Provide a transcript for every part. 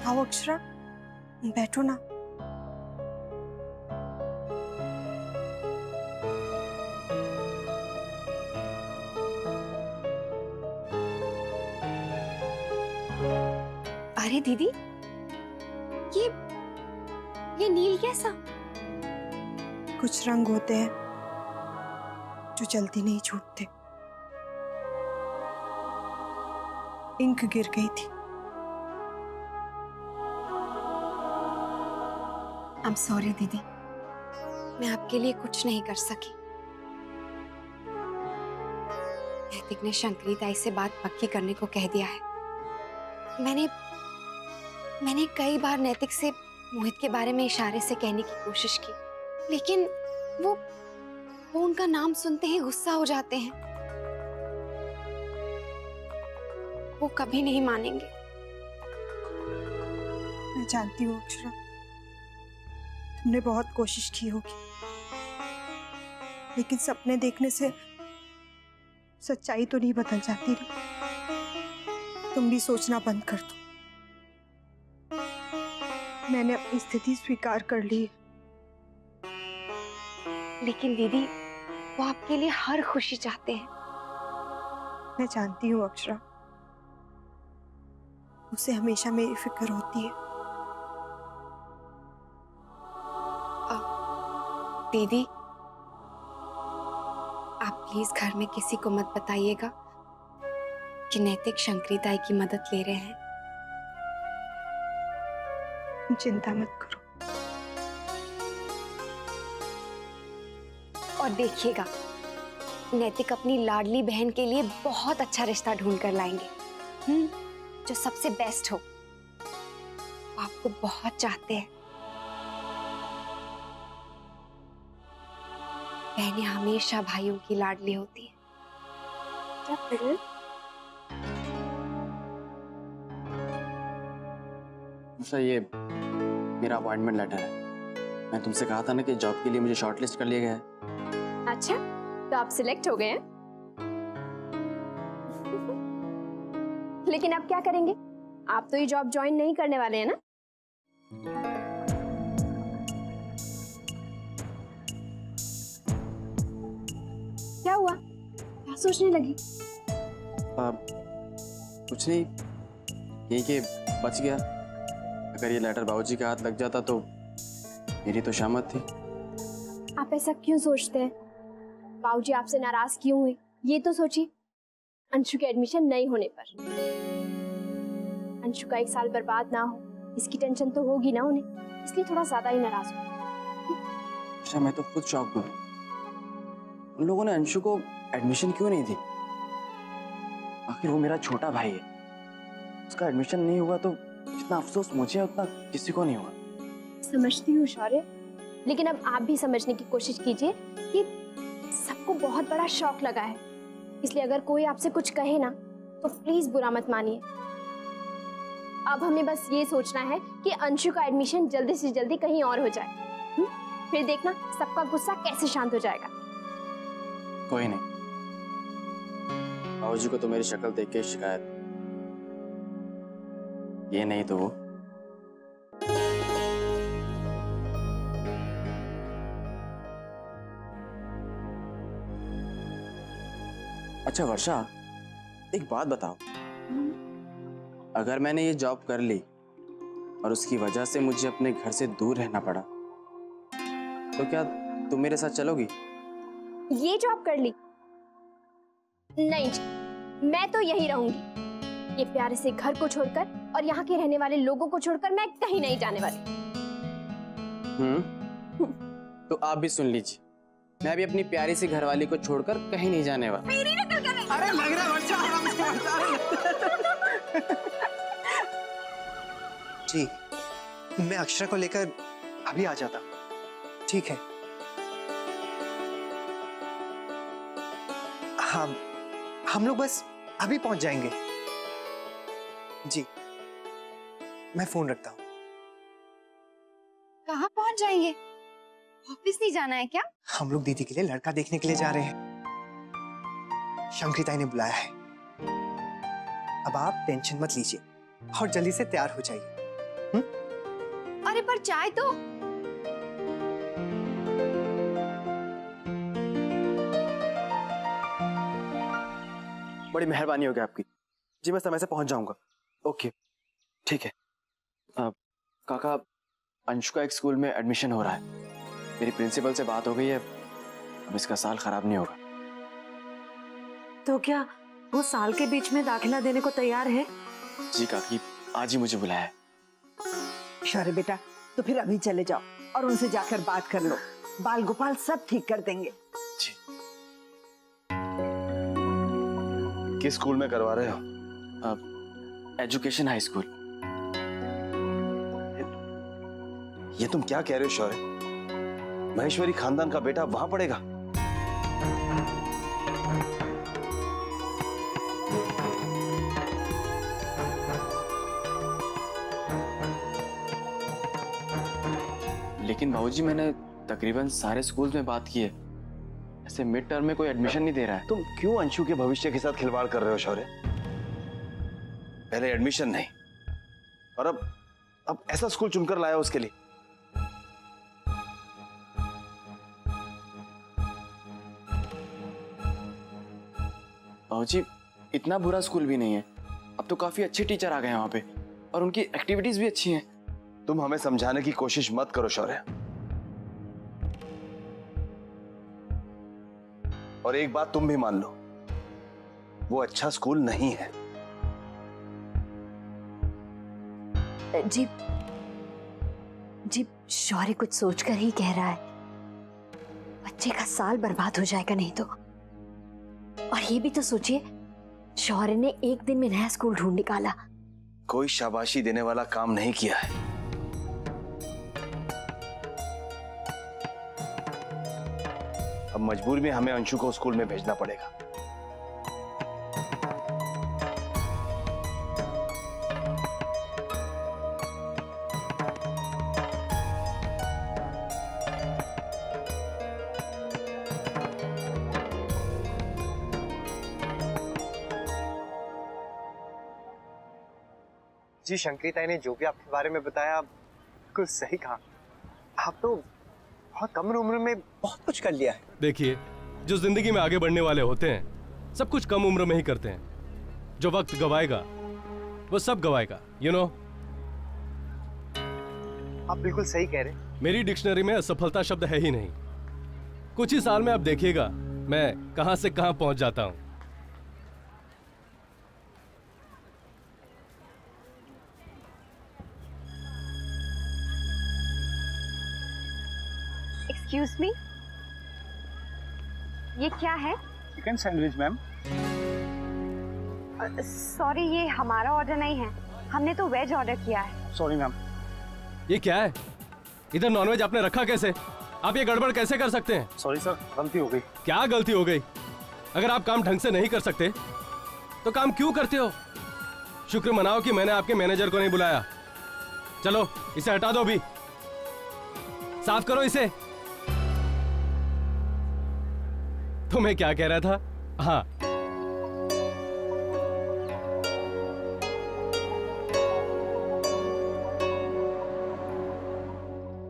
आओ अक्षरा, बैठो ना। अरे दीदी, ये नील कैसा? कुछ रंग होते हैं जो जल्दी नहीं छूटते। इंक गिर गई थी। आई एम सॉरी दीदी, मैं आपके लिए कुछ नहीं कर सकी। नैतिक ने शंकरी ताई से बात पक्की करने को कह दिया है। मैंने कई बार नैतिक से मोहित के बारे में इशारे से कहने की कोशिश की, लेकिन वो उनका नाम सुनते ही गुस्सा हो जाते हैं। वो कभी नहीं मानेंगे। मैं जानती हूँ अक्षरा, तुमने बहुत कोशिश की होगी, लेकिन सपने देखने से सच्चाई तो नहीं बदल जाती ना। तुम भी सोचना बंद कर दो। मैंने अपनी स्थिति स्वीकार कर ली। लेकिन दीदी, वो आपके लिए हर खुशी चाहते हैं। मैं जानती हूँ अक्षरा, उसे हमेशा मेरी फिक्र होती है। दीदी, आप प्लीज घर में किसी को मत बताइएगा कि नैतिक शंकरी ताई की मदद ले रहे हैं। चिंता मत करो। और देखिएगा, नैतिक अपनी लाडली बहन के लिए बहुत अच्छा रिश्ता ढूंढ कर लाएंगे, जो सबसे बेस्ट हो। वो आपको बहुत चाहते हैं। बहनें हमेशा भाइयों की लाडली होती है। अच्छा, ये मेरा अपॉइंटमेंट लेटर है। मैं तुमसे कहा था ना कि जॉब के लिए मुझे शॉर्टलिस्ट कर लिया गया है। अच्छा, तो आप सिलेक्ट हो गए हैं। लेकिन आप क्या करेंगे? आप तो ये जॉब ज्वाइन नहीं करने वाले हैं ना? क्या हुआ? क्या सोचने लगी? कुछ नहीं, यही कि बच गया। अगर ये लेटर बाबूजी के हाथ लग जाता तो मेरी तो शामत थी। आप ऐसा क्यों सोचते हैं? बाबूजी आपसे नाराज क्यों हुए, ये तो सोचिए। अंशु के एडमिशन नहीं होने पर अंशु का 1 साल बर्बाद ना हो, इसकी टेंशन तो होगी ना उन्हें, इसलिए थोड़ा ज्यादा ही नाराज हो। अच्छा, मैं तो खुद शॉक हूँ। उन लोगों ने अंशु को एडमिशन क्यों नहीं दी? आखिर वो मेरा छोटा भाई है। उसका एडमिशन नहीं हुआ तो जितना अफसोस मुझे उतना किसी को नहीं हुआ। समझती हूँ शौर्य, लेकिन अब आप भी समझने की कोशिश कीजिए कि सबको बहुत बड़ा शौक लगा है, इसलिए अगर कोई आपसे कुछ कहे ना तो प्लीज बुरा मत मानिए। अब हमें बस ये सोचना है कि अंशु का एडमिशन जल्दी से जल्दी कहीं और हो जाए। फिर देखना सबका गुस्सा कैसे शांत हो जाएगा। कोई नहीं, बाबूजी को तो मेरी शक्ल देख के शिकायत, ये नहीं तो वो। अच्छा वर्षा, एक बात बताओ, अगर मैंने ये जॉब कर ली और उसकी वजह से मुझे अपने घर से दूर रहना पड़ा, तो क्या तुम मेरे साथ चलोगी? ये जॉब कर ली? नहीं जी, मैं तो यही रहूंगी। ये प्यारे से घर को छोड़कर और यहाँ के रहने वाले लोगों को छोड़कर मैं कहीं नहीं जाने वाली। तो आप भी सुन लीजिए, मैं भी अपनी प्यारी सी घरवाली को छोड़कर कहीं नहीं जाने वाला। मेरी नकल कर रही है। अरे लग रहा है बच्चा आराम से जी, मैं अक्षरा को लेकर अभी आ जाता हूँ। ठीक है? हम लोग बस अभी पहुंच जाएंगे। जी, मैं फोन रखता हूँ। कहाँ पहुंच जाएंगे? ऑफिस नहीं जाना है क्या? हम लोग दीदी के लिए लड़का देखने के लिए जा रहे हैं। शंकरी ताई ने बुलाया है। अब आप टेंशन मत लीजिए और जल्दी से तैयार हो जाइए। अरे पर चाय तो। बड़ी मेहरबानी होगी आपकी जी, मैं समय से पहुंच जाऊंगा। ओके ठीक है। काका, अंशु का एक स्कूल में एडमिशन हो रहा है, मेरी प्रिंसिपल से बात हो गई है, अब इसका साल खराब नहीं होगा। तो क्या वो साल के बीच में दाखिला देने को तैयार है? जी काकी, आज ही मुझे बुलाया है। शौर्य बेटा, तो फिर अभी चले जाओ और उनसे जाकर बात कर लो, बाल गोपाल सब ठीक कर देंगे। जी। किस स्कूल में करवा रहे हो? Education high school. ये तुम क्या कह रहे हो शौर्य? महेश्वरी खानदान का बेटा वहां पढ़ेगा? लेकिन बाबूजी, मैंने तकरीबन सारे स्कूल्स में बात की है, ऐसे मिड टर्म में कोई एडमिशन नहीं दे रहा है। तुम क्यों अंशु के भविष्य के साथ खिलवाड़ कर रहे हो शौर्य? पहले एडमिशन नहीं, और अब ऐसा स्कूल चुनकर लाया उसके लिए। बाबूजी, इतना बुरा स्कूल भी नहीं है, अब तो काफी अच्छे टीचर आ गए हैं वहां पे, और उनकी एक्टिविटीज भी अच्छी हैं। तुम हमें समझाने की कोशिश मत करो शौर्य। और एक बात तुम भी मान लो, वो अच्छा स्कूल नहीं है। जी जी, शौर्य कुछ सोचकर ही कह रहा है, बच्चे का साल बर्बाद हो जाएगा नहीं तो। और ये भी तो सोचिए, शौर्य ने एक दिन में नया स्कूल ढूंढ निकाला। कोई शाबाशी देने वाला काम नहीं किया है। अब मजबूर में हमें अंशु को स्कूल में भेजना पड़ेगा। जी, शंकरिता ने जो भी आपके बारे में बताया बिल्कुल सही कहा। आप तो बहुत कम उम्र में बहुत कुछ कर लिया है। देखिए, जो जिंदगी में आगे बढ़ने वाले होते हैं सब कुछ कम उम्र में ही करते हैं। जो वक्त गवाएगा वो सब गवाएगा, यू नो। आप बिल्कुल सही कह रहे हैं। मेरी डिक्शनरी में असफलता शब्द है ही नहीं। कुछ ही साल में आप देखिएगा मैं कहां से कहां पहुंच जाता हूं। एक्सक्यूज मी, ये क्या है? Chicken sandwich ma'am. सॉरी, ये हमारा ऑर्डर नहीं है, हमने तो वेज ऑर्डर किया है। Sorry ma'am. ये क्या है? इधर नॉनवेज आपने रखा कैसे? आप ये गड़बड़ कैसे कर सकते हैं? सॉरी सर, गलती हो गई। क्या गलती हो गई? अगर आप काम ढंग से नहीं कर सकते तो काम क्यों करते हो? शुक्र मनाओ कि मैंने आपके मैनेजर को नहीं बुलाया। चलो इसे हटा दो, अभी साफ करो इसे। तो मैं क्या कह रहा था? हाँ,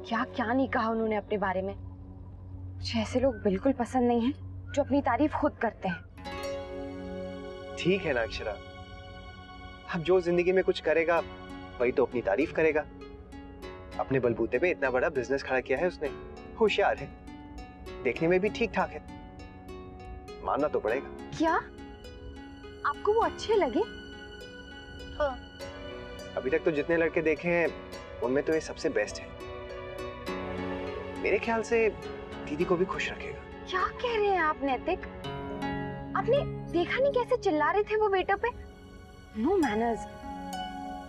क्या क्या नहीं कहा उन्होंने अपने बारे में। मुझे ऐसे लोग बिल्कुल पसंद नहीं हैं जो अपनी तारीफ खुद करते हैं। ठीक है ना अक्षरा, अब जो जिंदगी में कुछ करेगा वही तो अपनी तारीफ करेगा। अपने बलबूते पे इतना बड़ा बिजनेस खड़ा किया है उसने, होशियार है, देखने में भी ठीक ठाक है, मानना तो पड़ेगा। क्या आपको वो अच्छे लगे? हाँ, अभी तक तो जितने लड़के देखे हैं उनमें तो ये सबसे बेस्ट है। मेरे ख्याल से दीदी को भी खुश रखेगा। क्या कह रहे हैं आप नैतिक? आपने देखा नहीं कैसे चिल्ला रहे थे वो वेटर पे? No manners.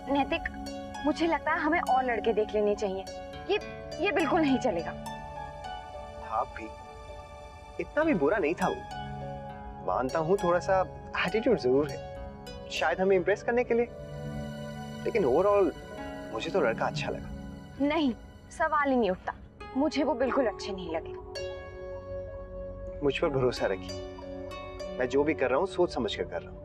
नैतिक, मुझे लगता है हमें और लड़के देख लेने चाहिए। ये बिल्कुल नहीं चलेगा। आप भी इतना भी बुरा नहीं था वो, मानता हूँ थोड़ा सा एटीट्यूड जरूर है, शायद हमें इम्प्रेस करने के लिए, लेकिन ओवरऑल मुझे तो लड़का अच्छा लगा। नहीं, सवाल ही नहीं उठता, मुझे वो बिल्कुल अच्छे नहीं लगे। मुझ पर भरोसा रखिए, मैं जो भी कर रहा हूँ सोच समझ कर कर रहा हूँ।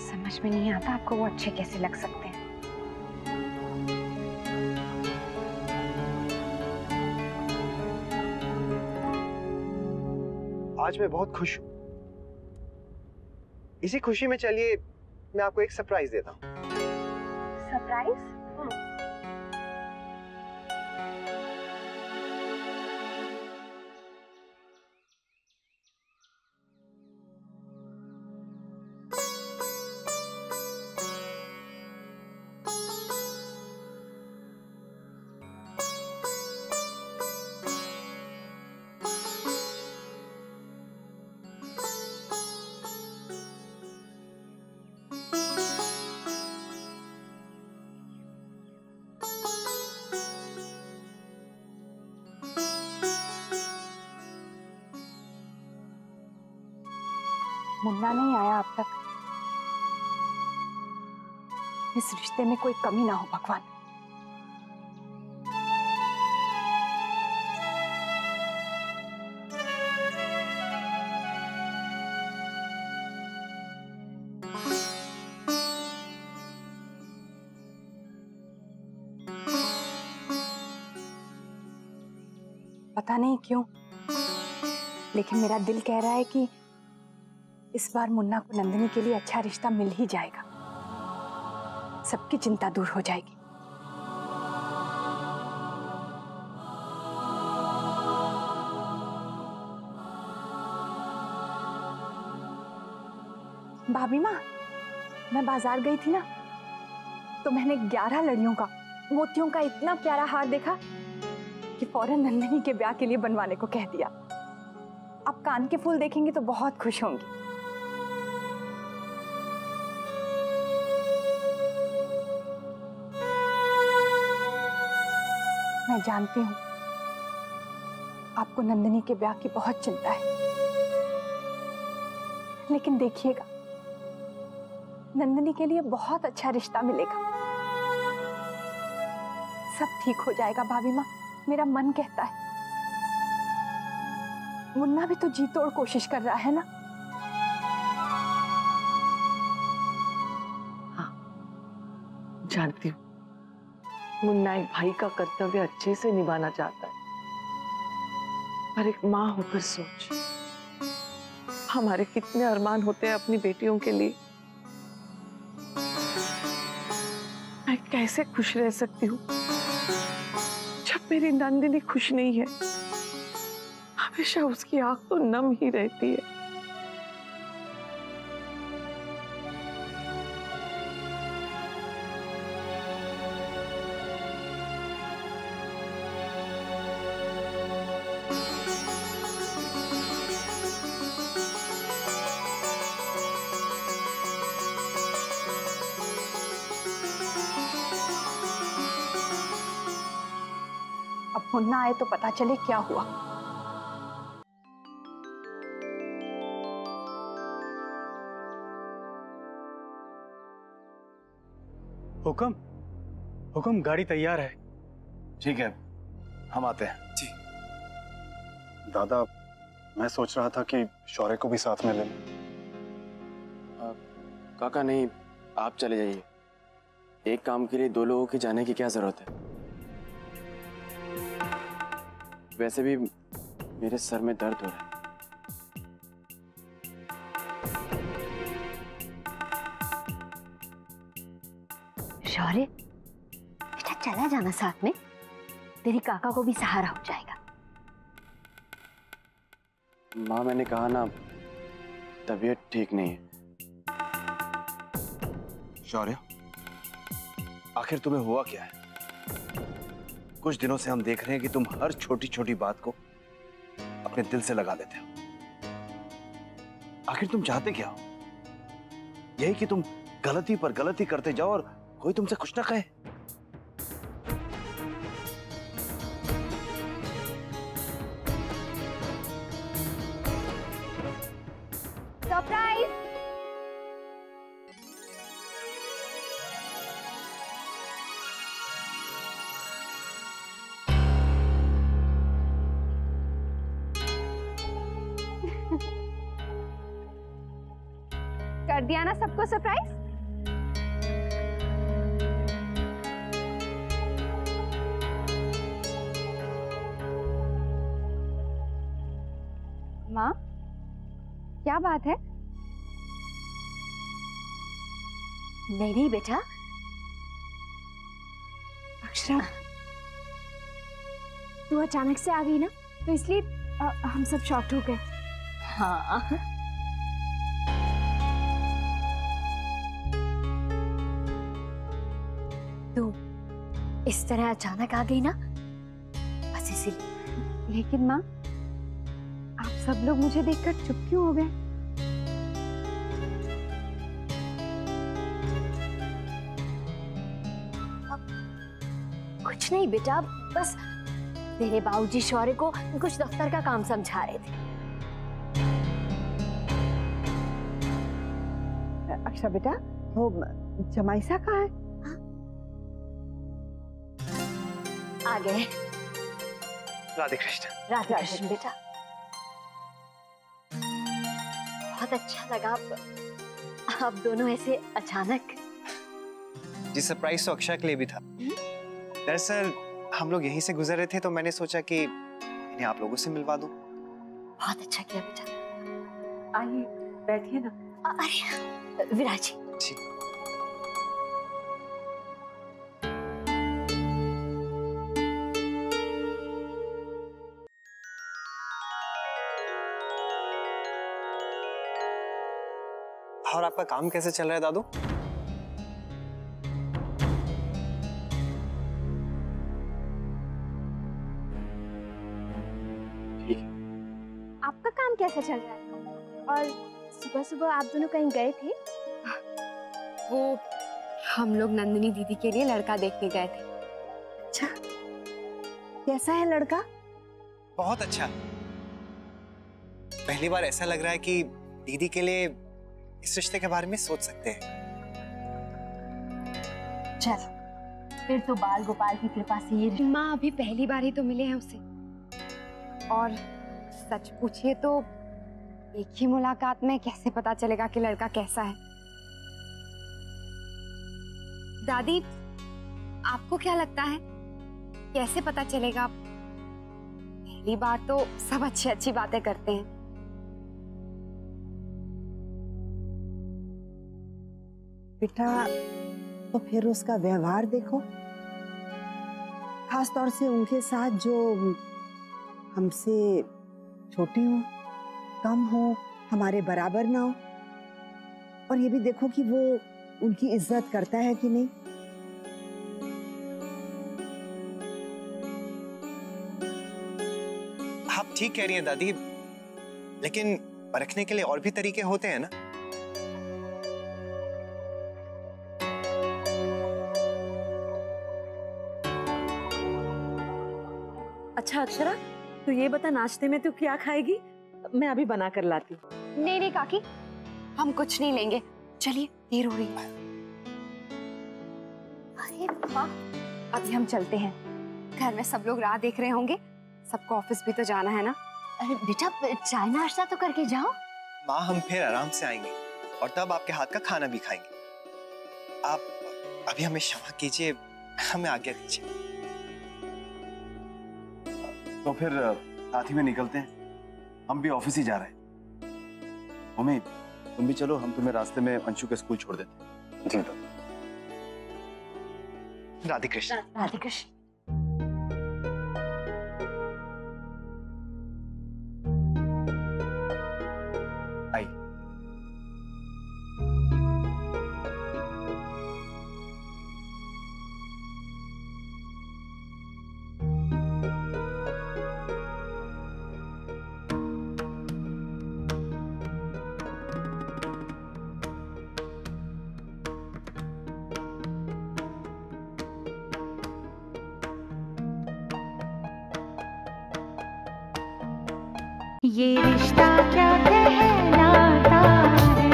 समझ में नहीं आता आपको वो अच्छे कैसे लग सकते हैं। आज मैं बहुत खुश हूँ। इसी खुशी में चलिए मैं आपको एक सरप्राइज देता हूँ। सरप्राइज? मुन्ना नहीं आया अब तक। इस रिश्ते में कोई कमी ना हो भगवान। पता नहीं क्यों, लेकिन मेरा दिल कह रहा है कि इस बार मुन्ना को नंदिनी के लिए अच्छा रिश्ता मिल ही जाएगा। सबकी चिंता दूर हो जाएगी। भाभी माँ, मैं बाजार गई थी ना, तो मैंने 11 लड़ियों का मोतियों का इतना प्यारा हार देखा कि फौरन नंदिनी के ब्याह के लिए बनवाने को कह दिया। अब कान के फूल देखेंगी तो बहुत खुश होंगी। मैं जानती हूँ आपको नंदिनी के ब्याह की बहुत चिंता है, लेकिन देखिएगा नंदिनी के लिए बहुत अच्छा रिश्ता मिलेगा। सब ठीक हो जाएगा भाभी माँ, मेरा मन कहता है। मुन्ना भी तो जी तोड़ कोशिश कर रहा है ना। हाँ, जानती हूँ मुन्ना एक भाई का कर्तव्य अच्छे से निभाना चाहता है, पर एक माँ होकर सोच, हमारे कितने अरमान होते हैं अपनी बेटियों के लिए। मैं कैसे खुश रह सकती हूँ जब मेरी नंदिनी खुश नहीं है। हमेशा उसकी आंख तो नम ही रहती है। अब मुन्ना आए तो पता चले क्या हुआ। हुक्म, हुक्म, गाड़ी तैयार है। ठीक है, हम आते हैं। जी। दादा, मैं सोच रहा था कि शौर्य को भी साथ में ले लें। काका नहीं, आप चले जाइए। एक काम के लिए 2 लोगों के जाने की क्या जरूरत है। वैसे भी मेरे सर में दर्द हो रहा है। शौर्य, बेटा चला जाना साथ में, तेरी काका को भी सहारा हो जाएगा। माँ, मैंने कहा ना, तबीयत ठीक नहीं है। शौर्य, आखिर तुम्हें हुआ क्या है? कुछ दिनों से हम देख रहे हैं कि तुम हर छोटी छोटी बात को अपने दिल से लगा लेते हो। आखिर तुम चाहते क्या हो? यही कि तुम गलती पर गलती करते जाओ और कोई तुमसे कुछ ना कहे। सरप्राइज! कर दिया ना सबको सरप्राइज? क्या बात है? नहीं नहीं बेटा। अक्षरा, तू अचानक से आ गई ना, तो इसलिए हम सब शॉक्ड हो गए। हाँ तू इस तरह अचानक आ गई ना, बस इसीलिए। लेकिन माँ, आप सब लोग मुझे देखकर चुप क्यों हो गए? कुछ नहीं बेटा, बस तेरे बाबूजी शौर्य को कुछ दफ्तर का काम समझा रहे थे। अक्षरा बेटा, वो जमाई सा कहाँ है? आ गए। राधे कृष्ण। राधे कृष्ण बेटा। बहुत अच्छा लगा आप दोनों ऐसे अचानक। जी, सरप्राइज तो अक्षय के लिए भी था। दरअसल हम लोग यहीं से गुजर रहे थे तो मैंने सोचा कि इन्हें आप लोगों से मिलवा दूं। बहुत अच्छा किया बेटा। आइए बैठिए ना। अरे विराज जी। और आपका काम कैसे चल रहा है दादू? आपका काम कैसा चल रहा है? और सुबह सुबह आप दोनों कहीं गए थे? वो हम लोग नंदिनी दीदी के लिए लड़का देखने गए थे। अच्छा, कैसा है लड़का? बहुत अच्छा। पहली बार ऐसा लग रहा है कि दीदी के लिए इस रिश्ते के बारे में सोच सकते हैं। चल फिर तो बाल गोपाल की कृपा से ये। माँ, अभी पहली बार ही तो मिले हैं उसे, और सच पूछिए तो एक ही मुलाकात में कैसे पता चलेगा कि लड़का कैसा है? दादी, आपको क्या लगता है कैसे पता चलेगा? पहली बार तो सब अच्छी अच्छी बातें करते हैं। बेटा, तो फिर उसका व्यवहार देखो, खास तौर से उनके साथ जो हमसे छोटी हो, कम हो, हमारे बराबर ना हो। और ये भी देखो कि वो उनकी इज्जत करता है कि नहीं। आप ठीक कह रही हैं दादी, लेकिन परखने के लिए और भी तरीके होते हैं ना। अच्छा अक्षरा, तो ये बता नाश्ते में तू क्या खाएगी? मैं अभी बना कर लाती हूँ। नहीं नहीं काकी, हम कुछ नहीं लेंगे, चलिए देर हो रही है। अरे माँ, अभी हम चलते हैं, घर में सब लोग राह देख रहे होंगे, सबको ऑफिस भी तो जाना है ना। अरे बेटा चाय नाश्ता तो करके जाओ। माँ, हम फिर आराम से आएंगे और तब आपके हाथ का खाना भी खाएंगे। आप अभी हमें क्षमा कीजिए, हमें आज्ञा दीजिए। तो फिर साथ ही में निकलते हैं, हम भी ऑफिस ही जा रहे हैं। मम्मी तुम भी चलो, हम तुम्हें रास्ते में अंशु के स्कूल छोड़ देते हैं। जी तो। राधे कृष्ण। राधे कृष्ण। आई। ये रिश्ता क्या कहलाता है।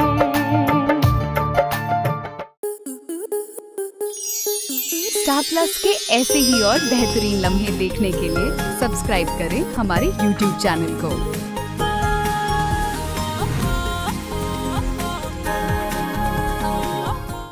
स्टार प्लस के ऐसे ही और बेहतरीन लम्हे देखने के लिए सब्सक्राइब करें हमारे YouTube चैनल को।